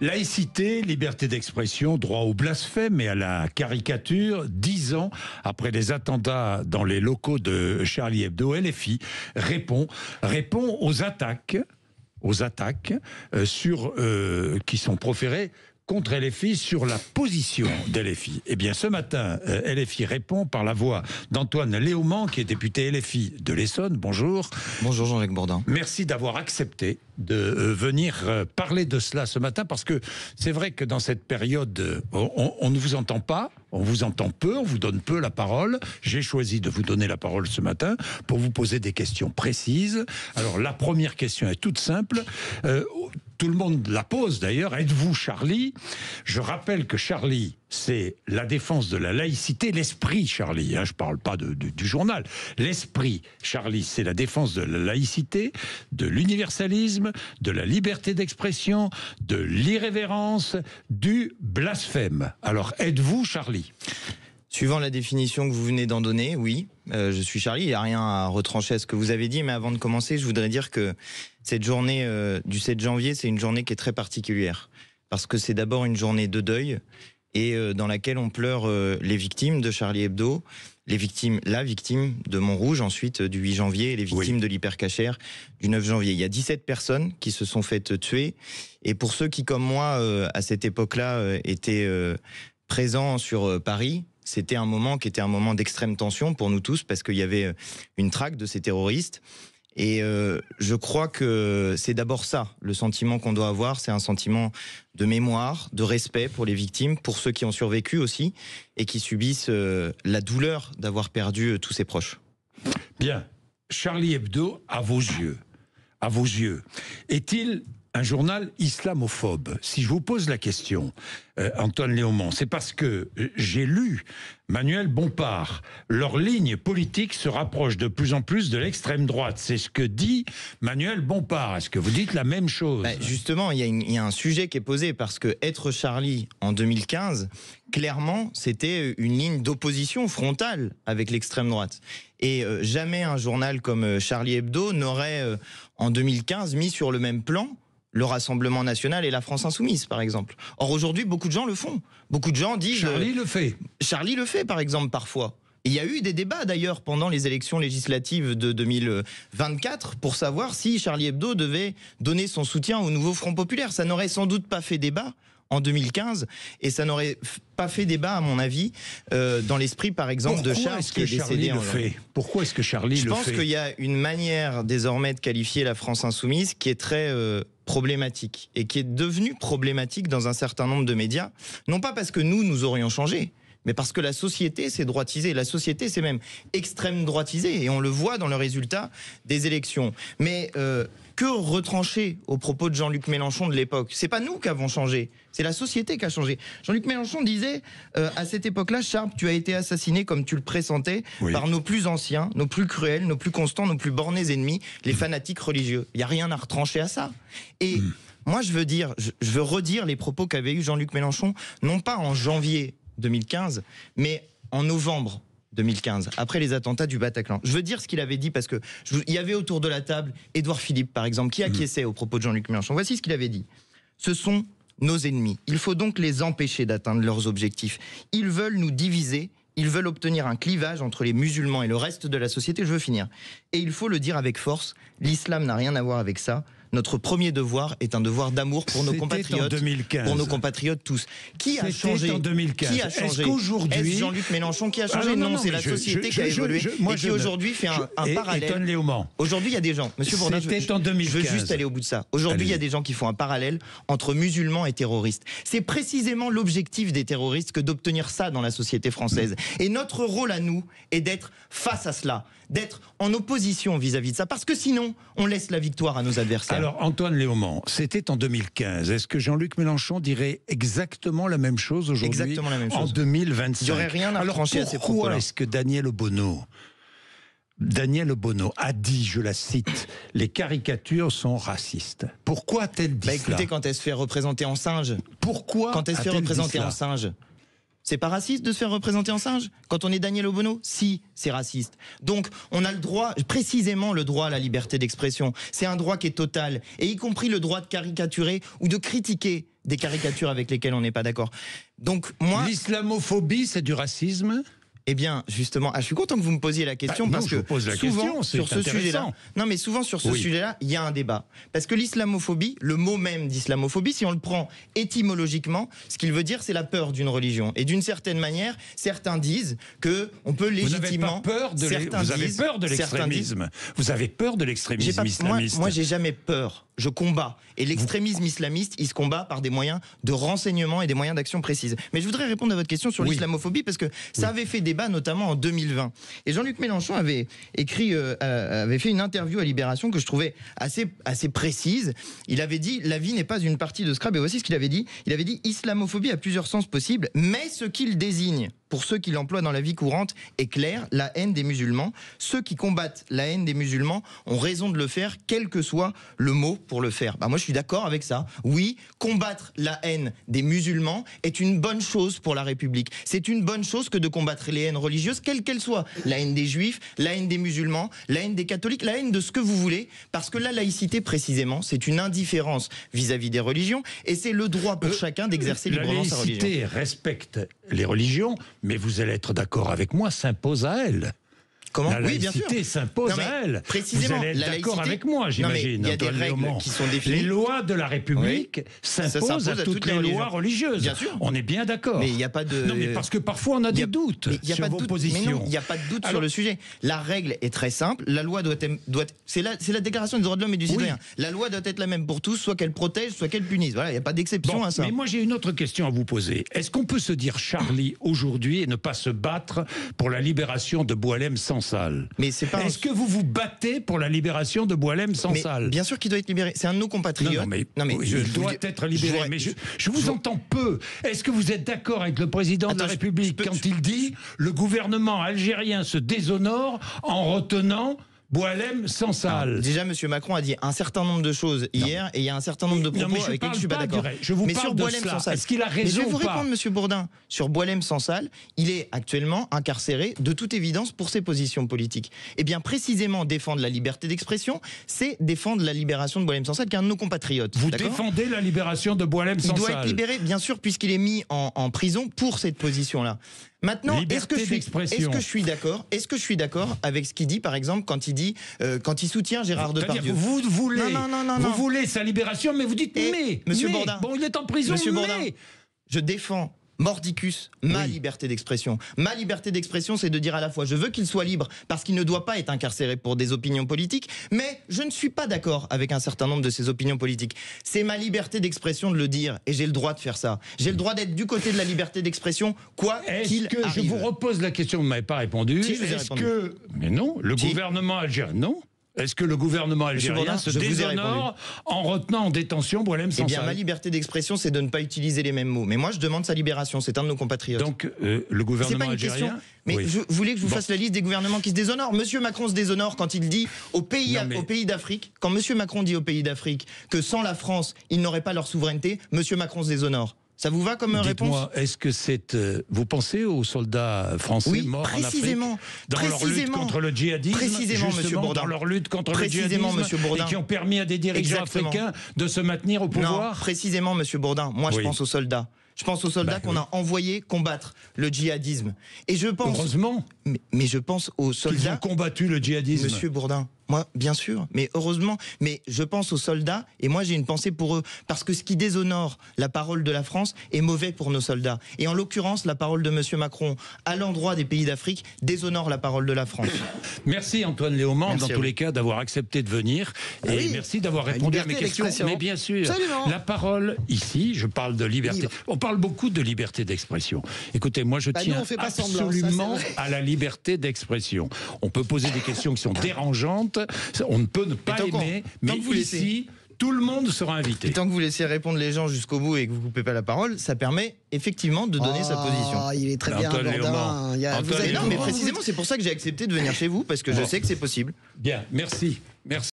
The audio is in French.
Laïcité, liberté d'expression, droit au blasphème et à la caricature, 10 ans après les attentats dans les locaux de Charlie Hebdo, LFI répond aux attaques qui sont proférées contre LFI sur la position d'LFI. Eh bien, ce matin, LFI répond par la voix d'Antoine Léaumont, qui est député LFI de l'Essonne. Bonjour. Bonjour Jean-Jacques Bourdin. Merci d'avoir accepté de venir parler de cela ce matin, parce que c'est vrai que dans cette période, on ne vous entend pas, on vous entend peu, on vous donne peu la parole. J'ai choisi de vous donner la parole ce matin pour vous poser des questions précises. Alors, la première question est toute simple. Tout le monde la pose d'ailleurs. Êtes-vous Charlie? Je rappelle que Charlie, c'est la défense de la laïcité, l'esprit Charlie. Je ne parle pas du journal. L'esprit Charlie, c'est la défense de la laïcité, de l'universalisme, de la liberté d'expression, de l'irrévérence, du blasphème. Alors, êtes-vous Charlie? Suivant la définition que vous venez d'en donner, oui, je suis Charlie. Il n'y a rien à retrancher à ce que vous avez dit, mais avant de commencer, je voudrais dire que cette journée du 7 janvier, c'est une journée qui est très particulière. Parce que c'est d'abord une journée de deuil, et dans laquelle on pleure les victimes de Charlie Hebdo, la victime de Montrouge, ensuite du 8 janvier, et les victimes de l'hypercachère du 9 janvier. Il y a 17 personnes qui se sont faites tuer, et pour ceux qui, comme moi, à cette époque-là, étaient présents sur Paris, c'était un moment qui était un moment d'extrême tension pour nous tous, parce qu'il y avait une traque de ces terroristes. Et je crois que c'est d'abord ça, le sentiment qu'on doit avoir, c'est un sentiment de mémoire, de respect pour les victimes, pour ceux qui ont survécu aussi, et qui subissent la douleur d'avoir perdu tous ses proches. Bien, Charlie Hebdo, à vos yeux, est-il un journal islamophobe? Si je vous pose la question, Antoine Léaumont, c'est parce que j'ai lu Manuel Bompard. Leur ligne politique se rapproche de plus en plus de l'extrême droite. C'est ce que dit Manuel Bompard. Est-ce que vous dites la même chose? Justement, il y a un sujet qui est posé, parce que être Charlie en 2015, clairement, c'était une ligne d'opposition frontale avec l'extrême droite. Et jamais un journal comme Charlie Hebdo n'aurait, en 2015, mis sur le même plan le Rassemblement National et la France Insoumise, par exemple. Or, aujourd'hui, beaucoup de gens le font. Beaucoup de gens disent... Charlie le fait. Charlie le fait, par exemple, parfois. Et il y a eu des débats, d'ailleurs, pendant les élections législatives de 2024, pour savoir si Charlie Hebdo devait donner son soutien au nouveau Front Populaire. Ça n'aurait sans doute pas fait débat en 2015, et ça n'aurait pas fait débat, à mon avis, dans l'esprit, par exemple, de Charles, qui est décédé en janvier. Pourquoi est-ce que Charlie le fait? Je pense qu'il y a une manière, désormais, de qualifier la France Insoumise qui est très problématique, et qui est devenue problématique dans un certain nombre de médias, non pas parce que nous aurions changé, mais parce que la société s'est droitisée. La société s'est même extrême droitisée, et on le voit dans le résultat des élections. Mais que retrancher aux propos de Jean-Luc Mélenchon de l'époque? C'est pas nous qui avons changé, c'est la société qui a changé. Jean-Luc Mélenchon disait à cette époque-là: Charles, tu as été assassiné comme tu le pressentais par nos plus anciens, nos plus cruels, nos plus constants, nos plus bornés ennemis, les fanatiques religieux. Il n'y a rien à retrancher à ça. Et moi, je veux redire les propos qu'avait eu Jean-Luc Mélenchon, non pas en janvier 2015, mais en novembre 2015, après les attentats du Bataclan. Je veux dire ce qu'il avait dit, parce que il y avait autour de la table Édouard Philippe, par exemple, qui acquiesçait aux propos de Jean-Luc Mélenchon. Voici ce qu'il avait dit: ce sont nos ennemis. Il faut donc les empêcher d'atteindre leurs objectifs. Ils veulent nous diviser. Ils veulent obtenir un clivage entre les musulmans et le reste de la société. Je veux finir. Et il faut le dire avec force, l'islam n'a rien à voir avec ça. Notre premier devoir est un devoir d'amour pour nos compatriotes, pour nos compatriotes tous. Qui a changé? En 2015. Qui a changé? Est-ce Jean-Luc Mélenchon qui a changé? Non, c'est la société qui a évolué et qui aujourd'hui fait un parallèle. Aujourd'hui, il y a des gens, Monsieur Bourdin, je veux juste aller au bout de ça. Aujourd'hui, il y a des gens qui font un parallèle entre musulmans et terroristes. C'est précisément l'objectif des terroristes que d'obtenir ça dans la société française. Et notre rôle à nous est d'être face à cela, d'être en opposition vis-à-vis de ça, parce que sinon, on laisse la victoire à nos adversaires. Alors, Antoine Léaumont, c'était en 2015. Est-ce que Jean-Luc Mélenchon dirait exactement la même chose aujourd'hui? Exactement la même chose. En 2025. Il n'y aurait rien à reprocher à ces propos-là. Pourquoi est-ce que Daniel Obono a dit, je la cite, les caricatures sont racistes? Pourquoi a-t-elle dit écoutez, cela? quand elle se fait représenter en singe. Pourquoi quand elle se fait représenter en singe? C'est pas raciste de se faire représenter en singe? Quand on est Daniel Obono? Si, c'est raciste. Donc, on a le droit, précisément le droit à la liberté d'expression. C'est un droit qui est total, et y compris le droit de caricaturer ou de critiquer des caricatures avec lesquelles on n'est pas d'accord. Donc moi, l'islamophobie, c'est du racisme? eh bien, justement, je suis content que vous me posiez la question parce que souvent sur ce sujet-là, souvent sur ce sujet-là, il y a un débat. Parce que l'islamophobie, le mot même d'islamophobie, si on le prend étymologiquement, ce qu'il veut dire, c'est la peur d'une religion. Et d'une certaine manière, certains disent que on peut légitimement. Vous avez peur de l'extrémisme. Vous avez peur de l'extrémisme islamiste. Moi, j'ai jamais peur. Je combats. Et l'extrémisme islamiste, il se combat par des moyens de renseignement et des moyens d'action précises. Mais je voudrais répondre à votre question sur l'islamophobie parce que ça avait fait débat, notamment en 2020. Et Jean-Luc Mélenchon avait fait une interview à Libération que je trouvais assez précise. Il avait dit « La vie n'est pas une partie de Scrabble ». Et voici ce qu'il avait dit. Il avait dit « Islamophobie a plusieurs sens possibles, mais ce qu'il désigne, pour ceux qui l'emploient dans la vie courante, est clair, la haine des musulmans. Ceux qui combattent la haine des musulmans ont raison de le faire, quel que soit le mot pour le faire. » Moi, je suis d'accord avec ça. Oui, combattre la haine des musulmans est une bonne chose pour la République. C'est une bonne chose que de combattre les haines religieuses, quelles qu'elles soient. La haine des juifs, la haine des musulmans, la haine des catholiques, la haine de ce que vous voulez. Parce que la laïcité, précisément, c'est une indifférence vis-à-vis des religions. Et c'est le droit pour chacun d'exercer librement sa religion. La laïcité respecte les religions, mais vous allez être d'accord avec moi, s'impose à elle. Comment ? La laïcité s'impose à elle. Précisément, vous allez être d'accord avec moi, j'imagine. Il y a des règles qui sont définies. Les lois de la République s'imposent à toutes les lois religieuses. Bien sûr. On est bien d'accord. Mais il n'y a pas de... Non, mais parce que parfois on a des doutes sur vos positions. Mais non, il n'y a pas de doute sur le sujet. La règle est très simple. La loi doit être c'est la déclaration des droits de l'homme et du citoyen. La loi doit être la même pour tous, soit qu'elle protège, soit qu'elle punisse. Voilà, il n'y a pas d'exception à ça. Mais moi j'ai une autre question à vous poser. Est-ce qu'on peut se dire Charlie aujourd'hui et ne pas se battre pour la libération de Boualem Sansal ? Est-ce que vous vous battez pour la libération de Boualem Sansal ? Bien sûr qu'il doit être libéré. C'est un de nos compatriotes. Il doit être libéré. Mais je vous entends peu. Est-ce que vous êtes d'accord avec le président de la République quand il dit le gouvernement algérien se déshonore en retenant Boualem Sansal? Déjà, M. Macron a dit un certain nombre de choses hier et il y a un certain nombre de propos avec lesquels je ne suis pas d'accord. Mais sur Boualem Sansal, est-ce qu'il a raison ou pas ? Je vais vous répondre, M. Bourdin. Sur Boualem Sansal, il est actuellement incarcéré de toute évidence pour ses positions politiques. Et bien précisément, défendre la liberté d'expression, c'est défendre la libération de Boualem Sansal, qui est un de nos compatriotes. Vous défendez la libération de Boualem Sansal ? Il doit être libéré, bien sûr, puisqu'il est mis en prison pour cette position-là. Maintenant, est-ce que je suis d'accord avec ce qu'il dit, par exemple, quand il soutient Gérard Depardieu ? Vous voulez sa libération, mais vous dites Monsieur Bourdin, bon, il est en prison, Bourdin, je défends mordicus ma liberté d'expression. Ma liberté d'expression, c'est de dire à la fois je veux qu'il soit libre parce qu'il ne doit pas être incarcéré pour des opinions politiques, mais je ne suis pas d'accord avec un certain nombre de ses opinions politiques. C'est ma liberté d'expression de le dire et j'ai le droit de faire ça. J'ai le droit d'être du côté de la liberté d'expression, quoi qu'il arrive. Je vous repose la question, vous ne m'avez pas répondu. Si, je vous ai répondu. Mais non, le gouvernement algérien, non. Est-ce que le gouvernement algérien se déshonore en retenant en détention Boualem Sansal ? Eh bien, ma liberté d'expression, c'est de ne pas utiliser les mêmes mots. Mais moi, je demande sa libération. C'est un de nos compatriotes. Donc, le gouvernement algérien... Mais vous voulez que je vous fasse la liste des gouvernements qui se déshonorent ? Monsieur Macron se déshonore quand il dit aux pays d'Afrique, quand Monsieur Macron dit aux pays d'Afrique que sans la France, ils n'auraient pas leur souveraineté, Monsieur Macron se déshonore. Ça vous va comme réponse ? Dites-moi, est-ce que c'est... vous pensez aux soldats français morts en Afrique dans leur lutte contre le djihadisme, dans leur lutte contre le djihadisme, et qui ont permis à des dirigeants africains de se maintenir au pouvoir ? Non, précisément, Monsieur Bourdin. Moi, je pense aux soldats. Je pense aux soldats qu'on a envoyés combattre le djihadisme. Et je pense... Heureusement. Mais je pense aux soldats... Qu'ils ont combattu le djihadisme. Monsieur Bourdin, moi, bien sûr, mais heureusement. Mais je pense aux soldats, et moi j'ai une pensée pour eux. Parce que ce qui déshonore la parole de la France est mauvais pour nos soldats. Et en l'occurrence, la parole de Monsieur Macron, à l'endroit des pays d'Afrique, déshonore la parole de la France. Merci Antoine Léaumont, dans tous les cas, d'avoir accepté de venir. Et merci d'avoir répondu à mes questions. Mais bien sûr, la parole, ici, je parle de liberté. On parle beaucoup de liberté d'expression. Écoutez, moi je tiens absolument à la liberté d'expression. On peut poser des questions qui sont dérangeantes, on ne peut ne pas aimer, mais ici, tout le monde sera invité. Et tant que vous laissez répondre les gens jusqu'au bout et que vous ne coupez pas la parole, ça permet effectivement de donner sa position. Il est très bien, Bourdin. Non, mais précisément, c'est pour ça que j'ai accepté de venir chez vous, parce que je sais que c'est possible. Bien, merci.